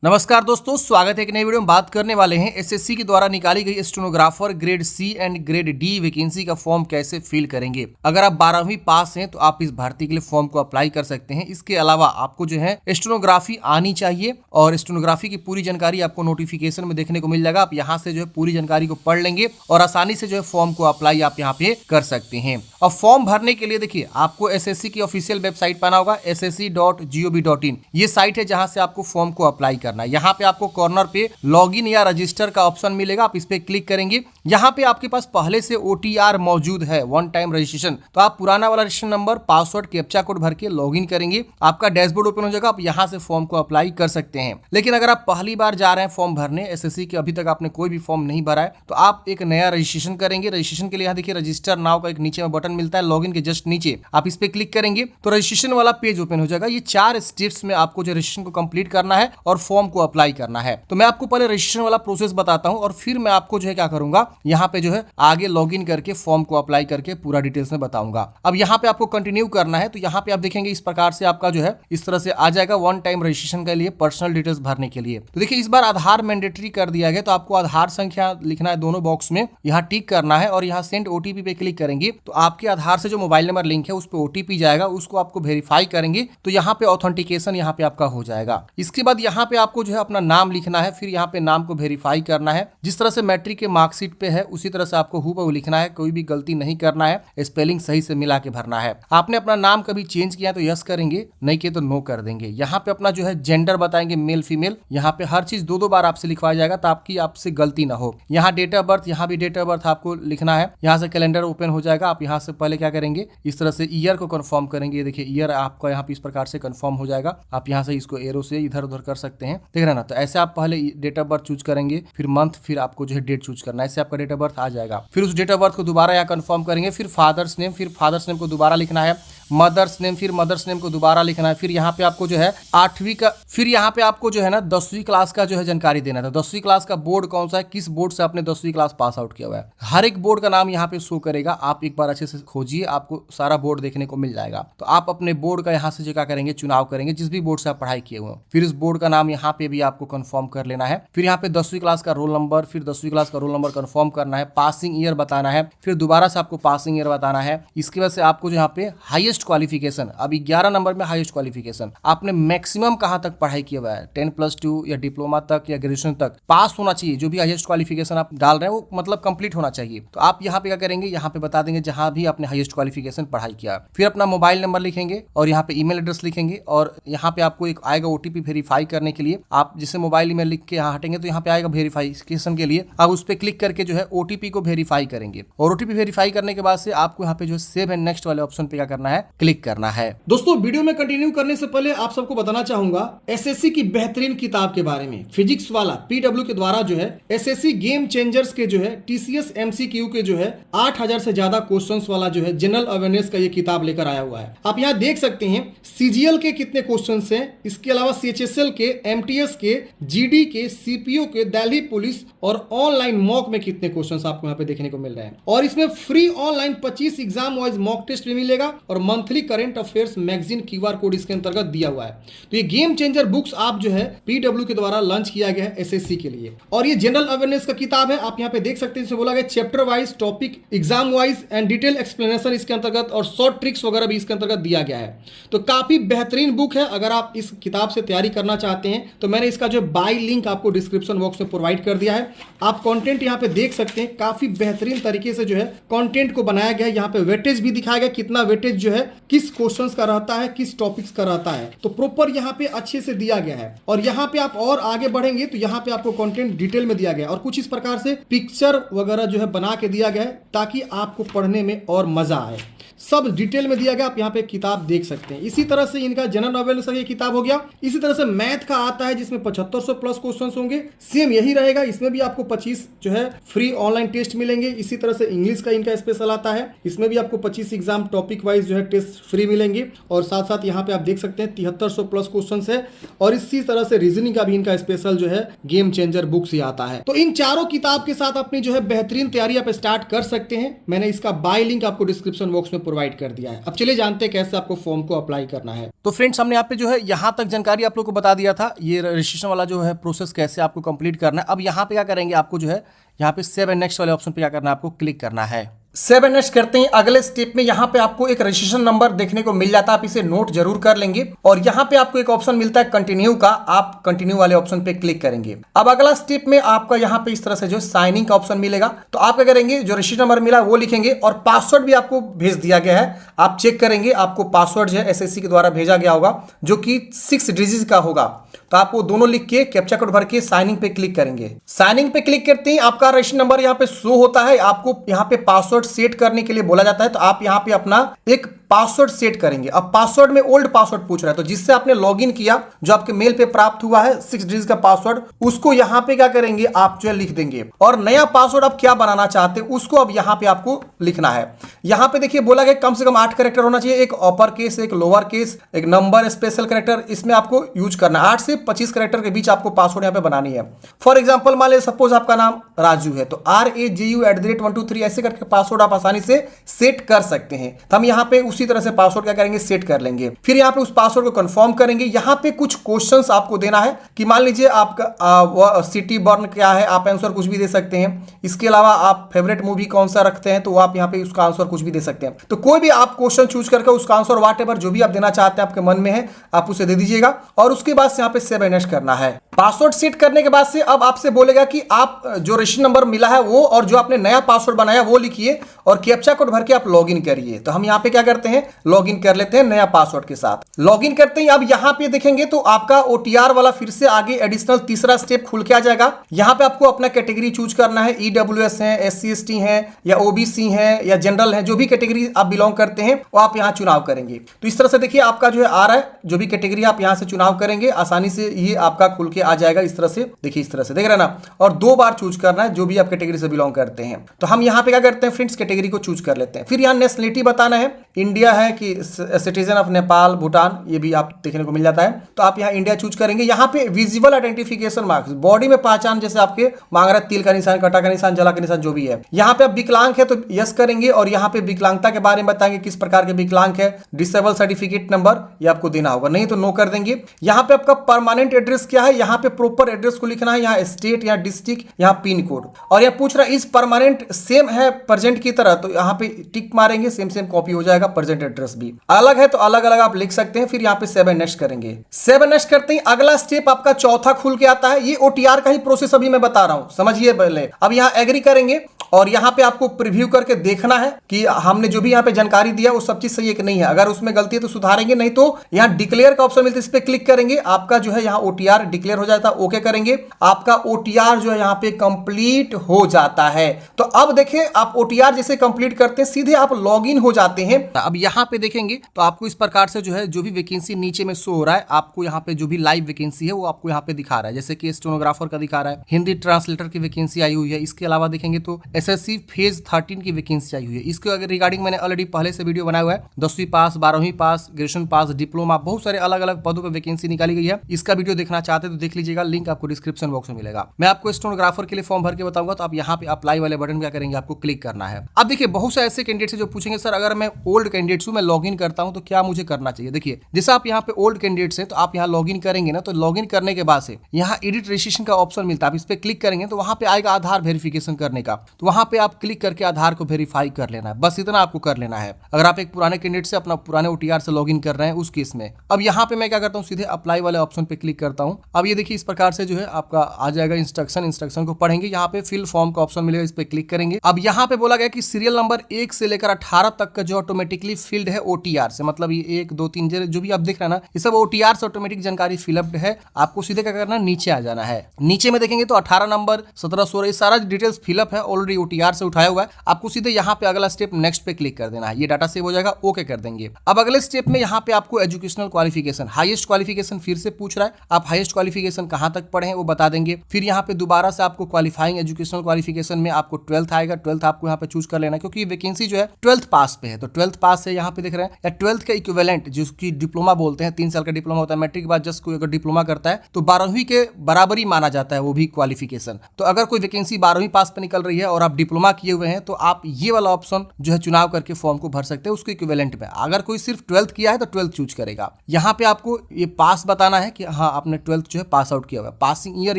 नमस्कार दोस्तों, स्वागत है एक नई वीडियो में। बात करने वाले हैं एसएससी के द्वारा निकाली गई stenographer grade C and grade D vacancy का फॉर्म कैसे फिल करेंगे। अगर आप 12वीं पास हैं तो आप इस भर्ती के लिए फॉर्म को अप्लाई कर सकते हैं। इसके अलावा आपको जो है स्टेनोग्राफी आनी चाहिए और स्टेनोग्राफी की पूरी जानकारी आपको नोटिफिकेशन में देखने को मिल जाएगा। आप यहाँ से जो है पूरी जानकारी को पढ़ लेंगे और आसानी से जो है फॉर्म को अप्लाई आप यहाँ पे कर सकते हैं। और फॉर्म भरने के लिए देखिए आपको एसएससी की ऑफिशियल वेबसाइट पर आना होगा, ssc.gov.in। ये साइट है जहाँ से आपको फॉर्म को अप्लाई करना। यहाँ पे आपको कॉर्नर पे लॉगिन या रजिस्टर का ऑप्शन मिलेगा, आप इस पे क्लिक करेंगे। यहाँ पे आपके पास पहले से OTR मौजूद है, वन टाइम रजिस्ट्रेशन। तो आप पुराना वाला registration number, password, captcha code भर के लॉगिन करेंगे, आपका डैशबोर्ड ओपन हो जाएगा। आप यहाँ से फॉर्म को अप्लाई कर सकते हैं। लेकिन अगर आप पहली बार जा रहे हैं फॉर्म भरने एसएससी के, अभी तक आपने कोई भी फॉर्म नहीं भरा है, तो आप एक नया रजिस्ट्रेशन करेंगे। रजिस्ट्रेशन के लिए यहाँ देखिए रजिस्टर नाउ का एक नीचे में बटन मिलता है, लॉगिन के जस्ट नीचे आप इस पे क्लिक करेंगे तो रजिस्ट्रेशन वाला पेज ओपन हो जाएगा। ये 4 स्टेप्स में आपको जो रजिस्ट्रेशन को कंप्लीट करना है और फॉर्म को अप्लाई करना है। तो मैं आपको पहले रजिस्ट्रेशन वाला प्रोसेस बताता हूं और फिर मैं आपको जो है क्या करूंगा, यहाँ पे जो है आगे लॉगिन करके फॉर्म को अप्लाई करके पूरा डिटेल्स में बताऊंगा। अब यहाँ पे आपको कंटिन्यू करना है, तो यहाँ पे आप देखेंगे इस प्रकार से आपका जो है इस तरह से आ जाएगा वन टाइम रजिस्ट्रेशन के लिए, पर्सनल डिटेल्स भरने के लिए। तो देखिए इस बार आधार मैंडेटरी कर दिया गया, तो आपको आधार संख्या लिखना है दोनों बॉक्स में, यहाँ टिक करना है और यहाँ सेंड OTP पे क्लिक करेंगे तो आपके आधार से जो मोबाइल नंबर लिंक है उस पर OTP जाएगा, उसको आपको वेरीफाई करेंगे तो यहाँ पे ऑथेंटिकेशन यहाँ पे आपका हो जाएगा। इसके बाद यहाँ पे आपको जो है अपना नाम लिखना है, फिर यहाँ पे नाम को वेरीफाई करना है। जिस तरह से मैट्रिक के मार्कशीट पे है उसी तरह से आपको हूबहू लिखना है, कोई भी गलती नहीं करना है, स्पेलिंग सही से मिला के भरना है। आपने अपना नाम कभी चेंज किया तो यस करेंगे, नहीं किया तो नो कर देंगे। यहाँ पे अपना जो है जेंडर बताएंगे, मेल फीमेल। यहाँ पे हर चीज दो बार आपसे लिखवाया जाएगा ताकि आपसे गलती ना हो। यहाँ डेट ऑफ बर्थ, यहाँ भी डेट ऑफ बर्थ आपको लिखना है। यहाँ से कैलेंडर ओपन हो जाएगा। आप यहाँ से पहले क्या करेंगे, इस तरह से ईयर को कंफर्म करेंगे। ये देखिए ईयर आपका यहाँ पे इस प्रकार से कंफर्म हो जाएगा। आप यहाँ से इसको एरो से इधर उधर कर सकते हैं, देख रहे हैं ना। तो ऐसे आप पहले डेट ऑफ बर्थ चूज करेंगे, फिर मंथ, फिर आपको जो है डेट चूज करना है। इससे आपका डेट ऑफ बर्थ आ जाएगा। फिर उस डेट ऑफ बर्थ को दोबारा यहाँ कंफर्म करेंगे, फिर फादर्स नेम, फिर फादर्स नेम को दोबारा लिखना है, मदर्स नेम, फिर मदर्स नेम को दोबारा लिखना है। फिर यहाँ पे आपको जो है 8वीं का, फिर यहाँ पे आपको जो है ना 10वीं क्लास का जो है जानकारी देना था। 10वीं क्लास का बोर्ड कौन सा है, किस बोर्ड से आपने 10वीं क्लास पास आउट किया हुआ है, हर एक बोर्ड का नाम यहाँ पे शो करेगा। आप एक बार अच्छे से खोजिए, आपको सारा बोर्ड देखने को मिल जाएगा। तो आप अपने बोर्ड का यहाँ से जो क्या करेंगे, चुनाव करेंगे, जिस भी बोर्ड से आप पढ़ाई किए हुए। फिर इस बोर्ड का नाम यहाँ पे भी आपको कंफर्म कर लेना है। फिर यहाँ पे 10वीं क्लास का रोल नंबर, फिर 10वीं क्लास का रोल नंबर कंफर्म करना है, पासिंग ईयर बताना है, फिर दोबारा से आपको पासिंग ईयर बताना है। इसके बाद से आपको जो यहाँ पे हाईएस्ट क्वालिफिकेशन, अभी 11 नंबर में हाईएस्ट क्वालिफिकेशन, आपने मैक्सिमम कहां तक पढ़ाई किया हुआ है, 10+2 या डिप्लोमा तक या ग्रेजुएशन तक पास होना चाहिए। जो भी हाईएस्ट क्वालिफिकेशन आप डाल रहे हैं वो मतलब कंप्लीट होना चाहिए। तो आप यहाँ पे क्या करेंगे, यहाँ पे बता देंगे जहां भी आपने हाईएस्ट क्वालिफिकेशन पढ़ाई किया। फिर अपना मोबाइल नंबर लिखेंगे और यहाँ पे ईमेल एड्रेस लिखेंगे और यहाँ पे आपको एक आएगा OTP वेरीफाई करने के लिए। आप जिसे मोबाइल ईमेल लिख के यहाँ हटेंगे तो यहाँ पे आएगा वेरीफिकेशन के लिए। आप उस पर क्लिक करके जो है OTP को वेरीफाई करेंगे और OTP वेरीफाई करने के बाद से आपको यहाँ पे जो सेव एंड नेक्स्ट वाले ऑप्शन पे क्या करना है, क्लिक करना है। दोस्तों वीडियो में कंटिन्यू करने से पहले आप सबको बताना चाहूंगा एसएससी की बेहतरीन किताब के बारे में। फिजिक्स वाला PW के द्वारा जो है एसएससी गेम चेंजर्स के जो है TCS MCQ के जो है 8000 से ज्यादा क्वेश्चंस वाला जो है जनरल अवेयरनेस का ये किताब लेकर आया हुआ है। आप यहाँ देख सकते हैं CGL के कितने क्वेश्चंस हैं, इसके अलावा CHSL के, MTS के, GD के, CPO के, दिल्ली पुलिस और ऑनलाइन मॉक में कितने क्वेश्चंस आपको यहाँ पे देखने को मिल रहे हैं। और इसमें free online 25 exam wise mock test भी मिलेगा और monthly current affairs magazine QR code इसके अंतर्गत दिया हुआ है। तो ये गेम चेंजर बुक्स आप जो है PW के द्वारा लॉन्च किया गया है SSC के लिए। और ये जनरल अवेयरनेस का किताब है। आप यहाँ पे देख सकते हैं, इसे बोला गया chapter wise, topic, exam wise and detail explanation इसके अंतर्गत और शॉर्ट ट्रिक्स वगैरह भी इसके अंतर्गत दिया गया है। तो काफी बेहतरीन बुक है। अगर आप इस किताब से तैयारी करना चाहते हैं तो मैंने इसका जो बाय लिंक आपको डिस्क्रिप्शन बॉक्स में प्रोवाइड कर दिया है। आप कंटेंट यहाँ पे देख सकते हैं, काफी बेहतरीन तरीके से जो है कंटेंट को बनाया गया है। यहाँ पे वेटेज भी दिखाया गया, कितना वेटेज जो है किस क्वेश्चन का रहता है, किस टॉपिक्स का रहता है। तो प्रॉपर यहाँ पे अच्छे से दिया गया है। और यहाँ पे आप और आगे बढ़ेंगे तो यहाँ पे आपको कंटेंट डिटेल में दिया गया है और कुछ इस प्रकार से पिक्चर वगैरह जो है बना के दिया गया है ताकि आपको पढ़ने में और मजा आए। सब डिटेल में दिया गया, आप यहाँ पे किताब देख सकते हैं। इसी तरह से इनका जनरल अवेयरनेस ये किताब हो गया। इसी तरह से मैथ का आता है जिसमें 7500 प्लस क्वेश्चंस होंगे, सेम यही रहेगा। इसमें भी आपको 25 जो है फ्री ऑनलाइन टेस्ट मिलेंगे। इसी तरह से इंग्लिश का इनका स्पेशल आता है, इसमें भी आपको 25 एग्जाम टॉपिक वाइज जो है टेस्ट फ्री मिलेंगे। और साथ साथ यहाँ पे आप देख सकते हैं 7300 प्लस क्वेश्चन है। और इसी तरह से रीजनिंग का भी इनका स्पेशल जो है गेम चेंजर बुक से आता है। तो इन चारों किताब के साथ अपनी जो है बेहतरीन तैयारी आप स्टार्ट कर सकते हैं। मैंने इसका बाय लिंक आपको डिस्क्रिप्शन बॉक्स में प्रोवाइड कर दिया है। अब चलिए जानते हैं कैसे आपको फॉर्म को अप्लाई करना है। तो फ्रेंड्स, हमने यहाँ पे जो है यहाँ तक जानकारी आप लोग को बता दिया था, ये रजिस्ट्रेशन वाला जो है प्रोसेस कैसे आपको कंप्लीट करना है। अब यहाँ पे क्या करेंगे, आपको जो है यहाँ पे सेव एंड नेक्स्ट वाले ऑप्शन पे क्या करना है, आपको क्लिक करना है। सेव एंड नेक्स्ट करते हैं अगले स्टेप में यहाँ पे आपको एक रजिस्ट्रेशन नंबर देखने को मिल जाता है, आप इसे नोट जरूर कर लेंगे। और यहाँ पे आपको एक ऑप्शन मिलता है कंटिन्यू का, आप कंटिन्यू वाले ऑप्शन पे क्लिक करेंगे। अब अगला स्टेप में आपका यहाँ पे इस तरह से जो साइन इन का ऑप्शन मिलेगा, तो आप क्या करेंगे, जो रजिस्ट्रेशन नंबर मिला वो लिखेंगे और पासवर्ड भी आपको भेज दिया गया है। आप चेक करेंगे, आपको पासवर्ड जो है एसएससी के द्वारा भेजा गया होगा जो कि 6 डिजिट का होगा, तो आप वो दोनों लिख के कैप्चा कोड भर के साइन इन पे क्लिक करेंगे। साइन इन पे क्लिक करते ही आपका रजिस्ट्रेशन नंबर यहाँ पे शो होता है। आपको यहाँ पे पासवर्ड सेट करने के लिए बोला जाता है, तो आप यहाँ पे अपना एक पासवर्ड सेट करेंगे। अब पासवर्ड में ओल्ड पासवर्ड पूछ रहा है, तो जिससे आपने लॉगिन किया, जो आपके मेल पे प्राप्त हुआ है 6 डिजिट का पासवर्ड, उसको यहाँ पे क्या करेंगे, आप जो है लिख देंगे। और नया पासवर्ड आप क्या बनाना चाहते हैं उसको अब यहाँ पे आपको लिखना है। यहाँ पे देखिए बोला गया कम से कम 8 कैरेक्टर होना चाहिए, एक अपर केस, एक लोअर केस, एक नंबर, स्पेशल कैरेक्टर, इसमें आपको यूज करना है। 8 से 25 कैरेक्टर के बीच आपको पासवर्ड यहाँ पे बनानी है। फॉर एग्जाम्पल मान लीजिए सपोज आपका नाम राजू है, तो RAJU@123 ऐसे करके पासवर्ड आप आसानी से सेट कर सकते हैं। तो हम यहाँ पे उसी तरह से पासवर्ड क्या करेंगे, सेट कर लेंगे। फिर यहाँ पे उस पासवर्ड को कंफर्म करेंगे। यहाँ पे कुछ क्वेश्चंस आपको देना है कि मान लीजिए आपका सिटी बर्न क्या है, आप आंसर कुछ भी दे सकते हैं। इसके अलावा आप फेवरेट मूवी कौन सा रखते हैं, तो आप यहाँ पे उसका आंसर कुछ भी दे सकते हैं। तो कोई भी आप क्वेश्चन चूज करके उसका आंसर व्हाटएवर जो भी आप देना चाहते हैं आपके मन में है, आप उसे दे दीजिएगा। और उसके बाद से यहाँ पे सेव एंड नेक्स्ट करना है। पासवर्ड सेट करने के बाद से अब आपसे बोलेगा कि आप जो रजिस्ट्रेशन नंबर मिला है वो और जो आपने नया पासवर्ड बनाया वो लिखिए और कैप्चा कोड भर के आप लॉगिन करिए। तो हम यहाँ पे क्या करते हैं, लॉगिन कर लेते हैं नया पासवर्ड के साथ। लॉगिन करते ही अब यहाँ पे देखेंगे तो आपका ओटीआर वाला फिर से आगे एडिशनल तीसरा स्टेप खुल के आ जाएगा। यहाँ पे आपको अपना कैटेगरी चूज करना है, ईडब्ल्यूएस है, SC/ST है या ओबीसी है या जनरल है, जो भी कैटेगरी आप बिलोंग करते हैं वो आप यहाँ चुनाव करेंगे। तो इस तरह से देखिए आपका जो है आ रहा है, जो भी कैटेगरी आप यहाँ से चुनाव करेंगे आसानी से ये आपका खुल के आ जाएगा। इस तरह से देखिए, इस तरह से देख रहे हैं ना। और 2 बार चूज करना है जो भी आप कैटेगरी से बिलोंग करते हैं। तो हम यहाँ पे क्या करते हैं फ्रेंड्स, कैटेगरी को चूज कर लेते हैं। फिर यहाँ नेशनलिटी बताना है, इंडिया है कि सिटीजन ऑफ नेपाल, भूटान, ये भी आप देखने को मिल जाता है। तो आप यहाँ इंडिया चूज करेंगे। यहाँ पे विजिबल आइडेंटिफिकेशन मार्क्स, बॉडी में पहचान जैसे आपके मांग रहा है, तिल का निशान, कटा का निशान, जला का निशान, जो भी है। यहाँ पे आप विकलांग है तो यस करेंगे और यहाँ पे विकलांगता के बारे में बताएंगे किस प्रकार के विकलांग है, डिसेबल सर्टिफिकेट नंबर ये आपको देना होगा, नहीं तो नो कर देंगे। यहाँ पे आपका परमानेंट एड्रेस क्या है, यहाँ पे प्रॉपर एड्रेस को लिखना है, यहाँ स्टेट, यहाँ डिस्ट्रिक्ट, यहाँ पिन कोड। और यहाँ पूछ रहा है इस परमानेंट सेम है प्रेजेंट की तरह, तो यहाँ पे टिक मारेंगे, सेम कॉपी हो जाएगा। प्रेजेंट एड्रेस भी अलग है तो अलग अलग आप लिख सकते हैं। फिर यहाँ पे सेव एंड नेक्स्ट करेंगे। सेव एंड नेक्स्ट करते ही अगला स्टेप आपका चौथा खुल के आता है। ये ओटीआर का ही प्रोसेस अभी मैं बता रहा हूं, समझिए पहले। अब यहाँ एग्री करेंगे और यहाँ पे आपको प्रीव्यू करके देखना है कि हमने जो भी यहाँ पे जानकारी दिया वो सब चीज सही है कि नहीं है। अगर उसमें गलती है तो सुधारेंगे, नहीं तो यहाँ डिक्लेयर का ऑप्शन मिलता है, इस पे क्लिक करेंगे, आपका जो है यहाँ ओटीआर डिक्लेयर हो जाता है। ओके करेंगे, आपका ओटीआर जो है यहाँ पे कंप्लीट हो जाता है। तो अब देखिए आप ओटीआर जैसे कंप्लीट करते हैं सीधे आप लॉग इन हो जाते हैं। अब यहाँ पे देखेंगे तो आपको इस प्रकार से जो है जो भी वैकेंसी नीचे में शो हो रहा है, आपको यहाँ पे जो भी लाइव वैकेंसी है वो आपको यहाँ पे दिखा रहा है। जैसे कि स्टेनोग्राफर का दिखा रहा है, हिंदी ट्रांसलेटर की वैकेंसी आई हुई है। इसके अलावा देखेंगे तो एसएससी फेज 13 की वैकेंसी आई हुई है। इसके अगर रिगार्डिंग मैंने ऑलरेडी पहले से वीडियो बनाया हुआ है। 10वीं पास, 12वीं पास, ग्रेजुएशन पास, डिप्लोमा, बहुत सारे अलग अलग पदों पर वैकेंसी निकाली गई है। इसका वीडियो देखना चाहते तो देख लीजिएगा, लिंक आपको डिस्क्रिप्शन बॉक्स में मिलेगा। मैं आपको स्टेनोग्राफर के लिए फॉर्म भर के बताऊंगा, तो आप यहाँ पे अप्लाई वाले बटन क्या करेंगे, आपको क्लिक करना है। अब देखिए बहुत से ऐसे कैंडिडेट जो पूछेंगे सर अगर मैं ओल्ड कैंडिडेट हूं, मैं लॉग इन करता हूं तो क्या मुझे करना चाहिए। देखिए जैसे आप यहाँ पे ओल्ड कैंडिडेट्स हैं तो आप यहाँ लॉग इन करेंगे ना, तो लॉग इन करने के बाद से यहाँ एडिट रजिस्ट्रेशन का ऑप्शन मिलता है। आप इस पे क्लिक करेंगे तो वहां पे आएगा आधार वेरिफिकेशन करने का, तो वहां पे आप क्लिक करके आधार को वेरीफाई कर लेना है। बस इतना आपको कर लेना है। अगर आप एक पुराने कैंडिडेट से अपना पुराने ओटीआर से लॉग इन कर रहे हैं उस केस में। अब यहाँ पे मैं क्या करता हूँ, सीधे अप्लाई वाले ऑप्शन पे क्लिक करता हूँ। अब ये देखिए इस प्रकार से जो है आपका आ जाएगा इंस्ट्रक्शन को पढ़ेंगे। यहाँ पे फिल फॉर्म का ऑप्शन मिलेगा, इस पे क्लिक करेंगे। अब यहाँ पे बोला गया कि सीरियल नंबर 1 से लेकर 18 तक का जो ऑटोमेटिकली फिल्ड है ओटीआर से, मतलब ये 1 2 3 जो भी आप देख रहे हैं ना, ये सब ओटीआर से ऑटोमेटिक जानकारी फिलअप है। आपको सीधे क्या करना है, नीचे आ जाना है। नीचे में देखेंगे तो 18 नंबर 17 16 ये सारा डिटेल्स फिलअप है, ऑलरेडी ओटीआर से उठाया हुआ है। आपको सीधे यहाँ पे अगला स्टेप नेक्स्ट पे क्लिक कर देना है। ये डाटा सेव हो जाएगा, ओके कर देंगे। अब अगले स्टेप में यहाँ पे आपको एजुकेशनल क्वालिफिकेशन, हाईएस्ट क्वालिफिकेशन फिर से पूछ रहा है। आप हाईएस्ट क्वालिफिकेशन कहाँ तक पढ़े हैं वो बता देंगे। फिर यहाँ पे दोबारा से आपको क्वालिफाइंग एजुकेशनल क्वालिफिकेशन में आपको 12th आएगा। 12th आपको यहाँ पे चूज कर लेना, क्योंकि वैकेंसी जो है 12th पास पे है। तो 12th पास है यहाँ पे देख रहे हैं, या 12th का इक्विवेलेंट जिसकी डिप्लोमा बोलते हैं, 3 साल का डिप्लोमा होता है। मैट्रिक के बाद जस्ट कोई अगर डिप्लोमा करता है तो 12वीं के बराबर ही माना जाता है वो भी क्वालिफिकेशन। तो अगर कोई वैकेंसी 12वीं पास पे निकल रही है और आप आप डिप्लोमा किए हुए हैं तो आप ये वाला ऑप्शन जो है चुनाव करके फॉर्म को भर सकते हैं उसके इक्विवेलेंट में। अगर कोई सिर्फ 12th किया है तो 12th चूज करेगा। यहाँ पे आपको ये पास बताना है कि हाँ आपने 12th जो है पास आउट किया हुआ है, पासिंग ईयर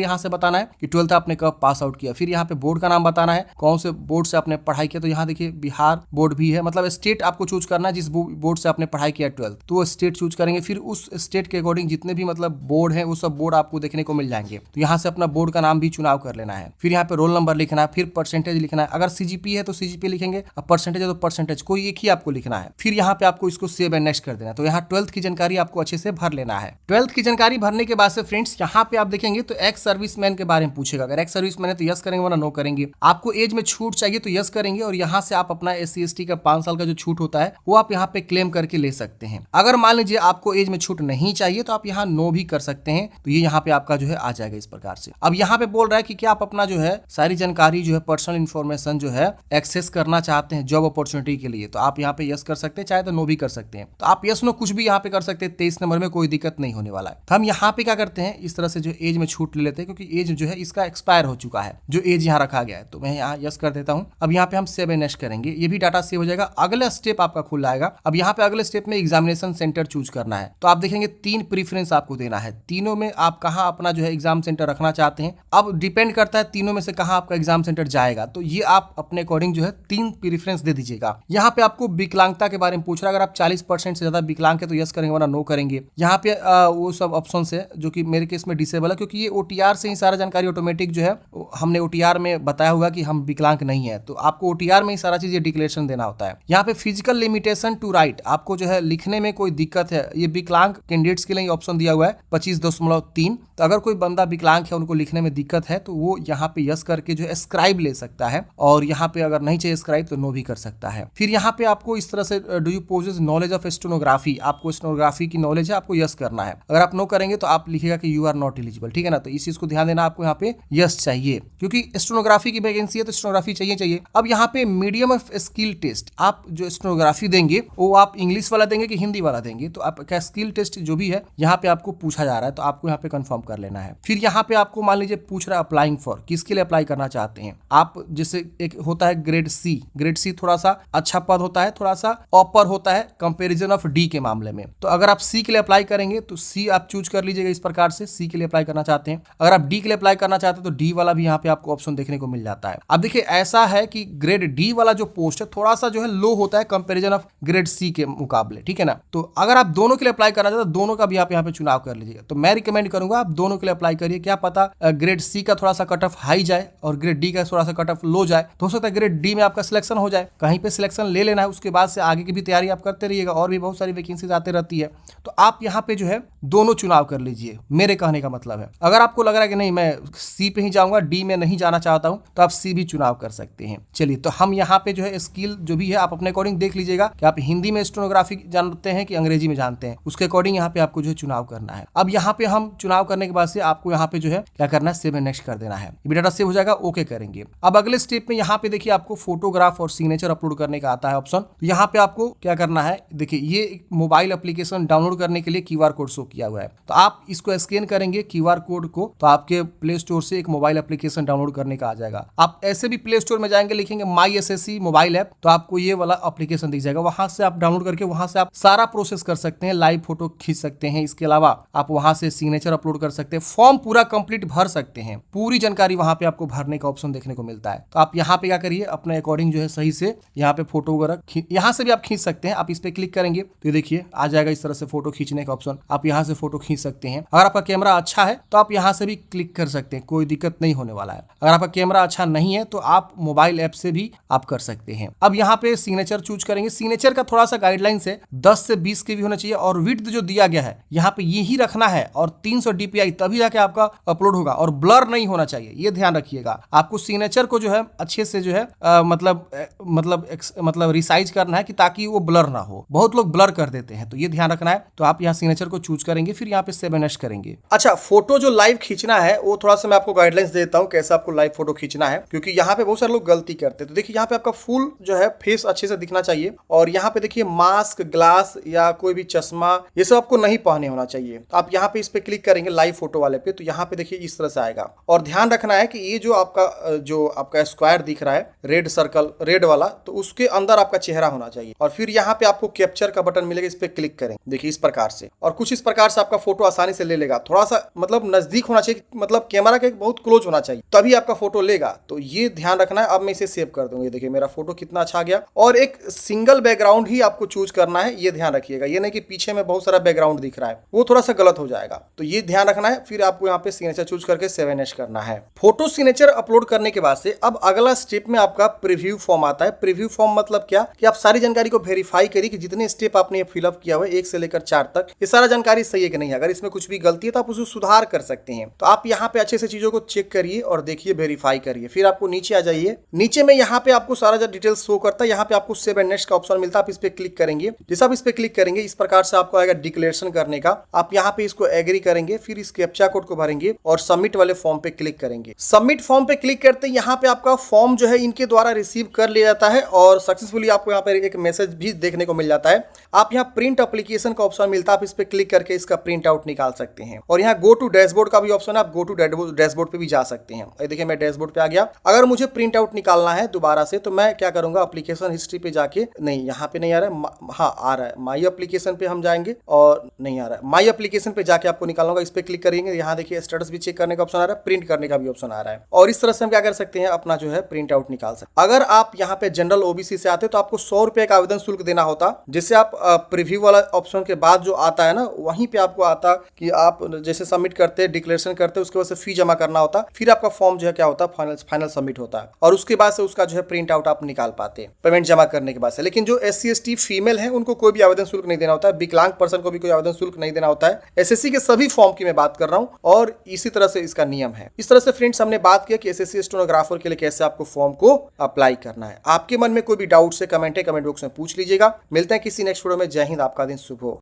यहाँ से बताना है कि 12th आपने कब पास आउट किया। फिर यहाँ पे बोर्ड का नाम बताना है, कौन से बोर्ड से आपने पढ़ाई किया। तो यहाँ देखिए बिहार बोर्ड भी है, मतलब स्टेट आपको चूज करना है जिस बोर्ड से आपने पढ़ाई किया 12th, तो वो स्टेट चूज करेंगे। फिर उस स्टेट के अकॉर्डिंग जितने भी मतलब बोर्ड है वो सब बोर्ड आपको देखने को मिल जाएंगे। तो यहाँ से अपना बोर्ड का नाम भी चुनाव कर लेना है। फिर यहाँ पे रोल नंबर लिखना है, फिर परसेंटेज लिखना है। अगर सीजीपी है तो सीजीपी लिखेंगे, अब परसेंटेज है तो परसेंटेज, कोई एक ही आपको लिखना है। फिर यहाँ पे आपको इसको सेव एंड नेक्स्ट कर देना है। तो यहाँ 12th की जानकारी आपको अच्छे से भर लेना है। 12th की जानकारी भरने के बाद से फ्रेंड्स यहाँ पे आप देखेंगे तो एक्स सर्विसमैन के बारे में पूछेगा। अगर एक्स सर्विसमैन है तो यस करेंगे वरना नो करेंगे। आपको एज में छूट चाहिए तो यस करेंगे और यहाँ से आप अपना SC ST का 5 साल का जो छूट होता है वो आप यहाँ पे क्लेम करके ले सकते हैं। अगर मान लीजिए आपको एज में छूट नहीं चाहिए तो आप यहाँ नो भी कर सकते हैं। तो ये यहाँ पे आपका जो है आ जाएगा इस प्रकार से। अब यहाँ पे बोल रहा है कि क्या आप अपना जो है सारी जानकारी जो है पर्सनल इन्फॉर्मेशन जो है एक्सेस करना चाहते हैं जॉब अपॉर्चुनिटी के लिए, तो आप यहाँ पे यस कर सकते हैं, चाहे तो नो भी कर सकते हैं। तो आप यस नो कुछ भी यहाँ पे कर सकते हैं। 23 नंबर में कोई दिक्कत नहीं होने वाला है। तो हम यहाँ पे क्या करते हैं, इस तरह से जो एज में छूट ले लेते हैं क्योंकि एज जो है इसका एक्सपायर हो चुका है, जो एज यहाँ रखा गया है। तो मैं यहाँ यस कर देता हूँ। अब यहाँ पे हम सेव एंड नेक्स्ट करेंगे, ये भी डाटा सेव हो जाएगा। अगला स्टेप आपका खुल आएगा। अब यहाँ पे अगले स्टेप में एग्जामिनेशन सेंटर चूज करना है। तो आप देखेंगे 3 प्रीफरेंस आपको देना है, तीनों में आप कहाँ अपना जो है एग्जाम सेंटर रखना चाहते हैं। अब डिपेंड करता है तीनों में से कहाँ आपका एग्जाम सेंटर जाएगा। तो ये आप अपने अकॉर्डिंग जो है 3 प्रीफरेंस दे दीजिएगा। यहाँ पे आपको विकलांगता के बारे में पूछ रहा है। अगर आप 40% से ज्यादा विकलांग है तो यस करेंगे वरना नो करेंगे। यहाँ पे वो सब ऑप्शन है जो कि मेरे केस में डिसेबल है क्योंकि ये OTR से ही सारा जानकारी ऑटोमेटिक जो है हमने OTR में बताया हुआ कि हम विकलांग नहीं है, तो आपको OTR में ही सारा चीज ये डिक्लेरेशन देना होता है। यहाँ पे फिजिकल लिमिटेशन टू राइट, आपको जो है लिखने में कोई दिक्कत है, ये विकलांग कैंडिडेट्स के लिए ऑप्शन दिया हुआ है 25.3। तो अगर कोई बंदा विकलांग है उनको लिखने में दिक्कत है तो वो यहाँ पे यस करके जो है स्क्राइब ले सकता है, और यहाँ पे अगर नहीं चाहिए स्क्राइब तो नो भी कर सकता है। फिर यहाँ पे आपको इस तरह से do you possess knowledge of stenography, आपको स्टेनोग्राफी की नॉलेज है, आपको यस करना है। अगर आप नो करेंगे तो आप लिखेगा कि यू आर नॉट एलिजिबल, ठीक है ना। तो इस चीज को ध्यान देना, आपको यहाँ पे यस चाहिए क्योंकि स्टेनोग्राफी की वैकेंसी है तो स्टेनोग्राफी चाहिए। अब यहाँ पे मीडियम ऑफ स्किल टेस्ट, आप जो स्टेनोग्राफी देंगे वो आप इंग्लिश वाला देंगे कि हिंदी वाला देंगे, तो आपका स्किल टेस्ट जो भी है यहाँ पे आपको पूछा जा रहा है, तो आपको यहाँ पे कंफर्म कर लेना है। फिर यहाँ पे आपको मान लीजिए पूछ रहा है अप्लाइंग फॉर, किसके लिए अप्लाई करना चाहते हैं आप। जैसे एक होता है ग्रेड सी थोड़ा सा अच्छा पद होता है, थोड़ा सा अपर होता है कंपेरिजन ऑफ डी के मामले में। तो अगर आप सी के लिए अप्लाई करेंगे तो सी आप चूज कर लीजिएगा इस प्रकार से, सी के लिए अप्लाई करना चाहते हैं। अगर आप डी के लिए अप्लाई करना चाहते हैं तो डी वाला भी यहाँ पे आपको ऑप्शन देखने को मिल जाता है। अब देखिए ऐसा है कि ग्रेड डी वाला जो पोस्ट है थोड़ा सा जो है लो होता है कंपेरिजन ऑफ ग्रेड सी के मुकाबले, ठीक है ना। तो अगर आप दोनों के लिए अप्लाई करना चाहते हैं दोनों का भी आप यहाँ पे चुनाव कर लीजिएगा। तो मैं रिकमेंड करूंगा आप दोनों के लिए अप्लाई करिए, क्या पता ग्रेड सी का थोड़ा सा कट ऑफ हाई जाए और ग्रेड डी का थोड़ा सा कट ऑफ लो जाए, तो हो सकता है ग्रेड डी में आपका सिलेक्शन हो जाए। कहीं पे सिलेक्शन ले लेना है, उसके बाद से आगे की भी तैयारी आप करते रहिएगा, और भी बहुत सारी वैकेंसीज आते रहती है। तो आप यहाँ पे जो है दोनों चुनाव कर लीजिए, मेरे कहने का मतलब है। अगर आपको लग रहा है कि नहीं मैं सी पे ही जाऊंगा, डी में नहीं जाना चाहता हूं, तो आप सी भी चुनाव कर सकते हैं। चलिए, तो हम यहाँ पे जो है स्किल जो भी है आप अपने अकॉर्डिंग देख लीजिएगा कि आप हिंदी में स्टेनोग्राफी जानते हैं कि अंग्रेजी में जानते हैं, उसके अकॉर्डिंग यहाँ पे आपको जो है चुनाव करना है। अब यहाँ पे हम चुनाव करने के बाद से आपको यहाँ पे जो है क्या करना है, सेव एंड नेक्स्ट कर देना है। ये डाटा सेव हो जाएगा, ओके करेंगे। अब अगले स्टेप में यहाँ पे देखिए आपको फोटोग्राफ और सिग्नेचर अपलोड करने का आता है ऑप्शन। तो यहाँ पे आपको क्या करना है, देखिए ये मोबाइल एप्लीकेशन डाउनलोड करने के लिए QR कोड शो किया हुआ है, तो आप इसको स्कैन करेंगे QR कोड को, तो आपके प्ले स्टोर से एक मोबाइल एप्लीकेशन डाउनलोड करने का आ जाएगा। आप ऐसे भी प्ले स्टोर में जाएंगे, लिखेंगे माई SSC मोबाइल ऐप, तो आपको ये वाला एप्लीकेशन दिख जाएगा। वहां से आप डाउनलोड करके वहां से आप सारा प्रोसेस कर सकते हैं, लाइव फोटो खींच सकते हैं। इसके अलावा आप वहां से सिग्नेचर अपलोड कर सकते हैं, फॉर्म पूरा कंप्लीट भर सकते हैं, पूरी जानकारी वहां पे आपको भरने का ऑप्शन देखने को मिलता है। तो आप यहाँ पे क्या करिए, अपने अकॉर्डिंग जो है सही से यहाँ पे फोटो वगैरह यहाँ से भी आप खींच सकते हैं। आप इस पे क्लिक करेंगे तो देखिए आ जाएगा इस तरह से फोटो खींचने का ऑप्शन, आप यहाँ से फोटो खींच सकते हैं। अगर आपका कैमरा अच्छा है तो आप यहाँ से भी क्लिक कर सकते हैं, कोई दिक्कत नहीं होने वाला है। अगर आपका कैमरा अच्छा नहीं है तो आप मोबाइल ऐप से भी आप कर सकते हैं। अब यहाँ पे सिग्नेचर चूज करेंगे। सिग्नेचर का थोड़ा सा गाइडलाइंस है, 10 से 20 के भी होना चाहिए, और विड्थ जो दिया गया है यहाँ पे यही रखना है, और 300 DPI तभी जाके आपका अपलोड होगा, और ब्लर नहीं होना चाहिए, ये ध्यान रखिएगा। आपको सिग्नेचर को जो है अच्छे से जो है मतलब रिसाइज करना है कि ताकि वो ब्लर ना हो। बहुत लोग ब्लर कर देते हैं, तो ये ध्यान रखना है। तो आप यहाँ सिग्नेचर को चूज करेंगे, फिर यहाँ पे सेव एंड नेक्स्ट करेंगे। अच्छा, फोटो जो लाइव खींचना है वो थोड़ा सा मैं आपको गाइडलाइंस देता हूँ कैसे आपको लाइव फोटो खींचना है, क्योंकि यहाँ पे बहुत सारे लोग गलती करते हैं। तो देखिए यहाँ पे आपका फुल जो है फेस अच्छे से दिखना चाहिए, और यहाँ पे देखिए मास्क, ग्लास या कोई भी चश्मा ये सब आपको नहीं पहने होना चाहिए। तो आप यहाँ पे इस पे क्लिक करेंगे लाइव फोटो वाले पे, तो यहाँ पे देखिए इस तरह से आएगा। और ध्यान रखना है कि ये जो आपका आपका स्क्वायर दिख रहा है, रेड सर्कल, रेड वाला, तो उसके अंदर आपका चेहरा होना चाहिए। और फिर यहाँ पे आपको कैप्चर का बटन मिलेगा, इस पे क्लिक करें, देखिए इस प्रकार से, और कुछ इस प्रकार से आपका फोटो आसानी से ले लेगा। थोड़ा सा मतलब नजदीक होना चाहिए, मतलब कैमरा के बहुत क्लोज होना चाहिए, तभी आपका फोटो लेगा। तो ये ध्यान रखना है। अब मैं इसे सेव कर दूंगी, देखिए मेरा फोटो कितना अच्छा आ गया। और एक सिंगल बैकग्राउंड ही आपको चूज करना है, ये ध्यान रखिएगा। ये नहीं कि पीछे में बहुत सारा बैकग्राउंड दिख रहा है, वो थोड़ा सा गलत हो जाएगा, तो ये ध्यान रखना है। फिर आपको यहाँ पे सिग्नेचर चूज करके 7H करना है। फोटो सिग्नेचर अपलोड करने के बाद से अब अगला स्टेप में आपका प्रीव्यू फॉर्म आता है। प्रीव्यू फॉर्म मतलब क्या, कि आप सारी जानकारी को वेरीफाई करिए कि जितने स्टेप आपने फिलअप किया हुआ है 1 से लेकर 4 तक, ये सारा जानकारी सही है कि नहीं है। अगर इसमें कुछ भी गलती है तो आप उसको सुधार कर सकते हैं। तो आप यहाँ पे अच्छे से चीजों को चेक करिए और देखिए, वेरीफाई करिए। फिर आपको नीचे आ जाइए, नीचे में यहाँ पे आपको सारा जो डिटेल्स शो करता है, यहाँ पे आपको सेव एंड नेक्स्ट का ऑप्शन मिलता है, आप इस पे क्लिक करेंगे। जैसे आप इस पे क्लिक करेंगे, इस प्रकार से आपको आएगा डिक्लेरेशन करने का। आप यहाँ पे इसको एग्री करेंगे, फिर इस कैप्चा कोड को भरेंगे और सबमिट वाले फॉर्म पे क्लिक करेंगे। सबमिट फॉर्म पे क्लिक करते ही यहाँ पे आपका फॉर्म जो है इनके द्वारा रिसीव कर लिया जाता है और सक्सेसफुली आपको यहाँ पे एक मैसेज भी देखने को मिल जाता है। आप यहाँ प्रिंट एप्लीकेशन का ऑप्शन मिलता है, आप इस पे क्लिक करके इसका प्रिंट आउट निकाल सकते हैं। और यहाँ गो टू डैशबोर्ड का भी ऑप्शन है, आप गो टू डैशबोर्ड पे भी जा सकते हैं। देखिए मैं डैशबोर्ड पे आ गया। अगर मुझे प्रिंट आउट निकालना है दोबारा से, तो मैं क्या करूंगा, एप्लीकेशन हिस्ट्री पे जाके, नहीं यहाँ पे नहीं आ रहा है, हाँ आ रहा है, माई एप्लीकेशन पे हम जाएंगे और नहीं आ रहा है, माई एप्लीकेशन पे जाके आपको निकालना होगा। इस पे क्लिक करेंगे, यहाँ देखिए स्टेटस भी चेक करने का ऑप्शन आ रहा है, प्रिंट करने का भी ऑप्शन आ रहा है। और इस तरह से हम क्या कर सकते हैं, अपना जो है प्रिंट आउट निकाल सकते हैं। अगर आप यहाँ पे जनरल ओबीसी से आते तो आपको 100 रुपए का आवेदन शुल्क देना होता, जिससे आप प्रीव्यू वाला ऑप्शन के बाद जो आता है ना, वहीं पे आपको आता कि आप जैसे सबमिट करते, डिक्लेरेशन करते, उसके बाद से फी जमा करना होता, फिर आपका फॉर्म जो है क्या होता, फाइनल सबमिट होता है। और उसके बाद से उसका जो है प्रिंट आउट आप निकाल पाते हैं पेमेंट जमा करने के बाद से। लेकिन जो SC ST फीमेल है उनको कोई भी आवेदन शुल्क नहीं देना होता है, विकलांग पर्सन को भी कोई आवेदन शुल्क नहीं देना होता है। SSC के सभी फॉर्म की मैं बात कर रहा हूं और इसी तरह से इसका नियम है। इस तरह से फ्रेंड्स हमने बात किया कि SSC स्टेनोग्राफर के लिए कैसे आपको फॉर्म को अप्लाई करना है। आपके मन में कोई भी डाउट है, कमेंट बॉक्स में पूछ लीजिएगा। मिलते हैं किसी नेक्स्ट वीडियो में। जय हिंद, आपका दिन शुभ हो।